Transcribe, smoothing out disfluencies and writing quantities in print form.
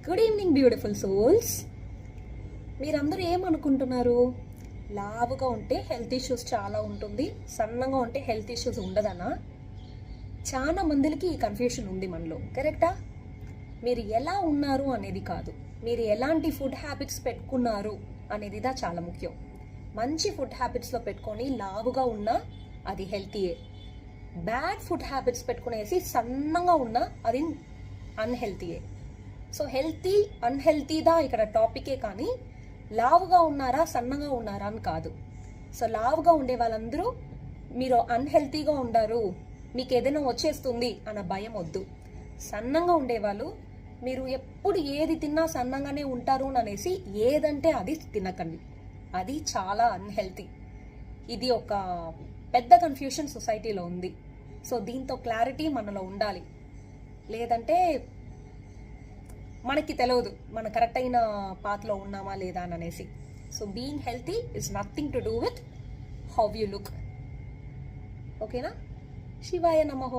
Good evening beautiful souls. మీరందరూ ఏమనుకుంటున్నారు? లావుగా ఉంటే హెల్త్ ఇష్యూస్ చాలా ఉంటుంది, సన్నగా ఉంటే హెల్త్ ఇష్యూస్ ఉండదనా? చాలా మందికి ఈ కన్ఫ్యూషన్ ఉంది మనలో. కరెక్టా? మీరు ఎలా ఉన్నారు అనేది కాదు, మీరు ఎలాంటి ఫుడ్ హ్యాబిట్స్ పెట్టుకున్నారు అనేదిదా చాలా ముఖ్యం. మంచి ఫుడ్ హ్యాబిట్స్లో పెట్టుకొని లావుగా ఉన్నా అది హెల్తీయే. బ్యాడ్ ఫుడ్ హ్యాబిట్స్ పెట్టుకునేసి సన్నగా ఉన్నా అది అన్హెల్తీయే. సో హెల్తీ అన్హెల్తీదా ఇక్కడ టాపికే, కానీ లావుగా ఉన్నారా సన్నగా ఉన్నారా అని కాదు. సో లావుగా ఉండే వాళ్ళందరూ మీరు అన్హెల్తీగా ఉండారు, మీకు ఏదైనా వచ్చేస్తుంది అన్న భయం వద్దు. సన్నంగా ఉండేవాళ్ళు మీరు ఎప్పుడు ఏది తిన్నా సన్నంగానే ఉంటారు అనేసి ఏదంటే అది తినకండి, అది చాలా అన్హెల్తీ. ఇది ఒక పెద్ద కన్ఫ్యూషన్ సొసైటీలో ఉంది. సో దీంతో క్లారిటీ మనలో ఉండాలి, లేదంటే మనకి తెలియదు మన కరెక్ట్ అయిన పాత్లో ఉన్నామా లేదా అని అనేసి. So being healthy is nothing to do with how you look. ఓకేనా? శివాయ నమః.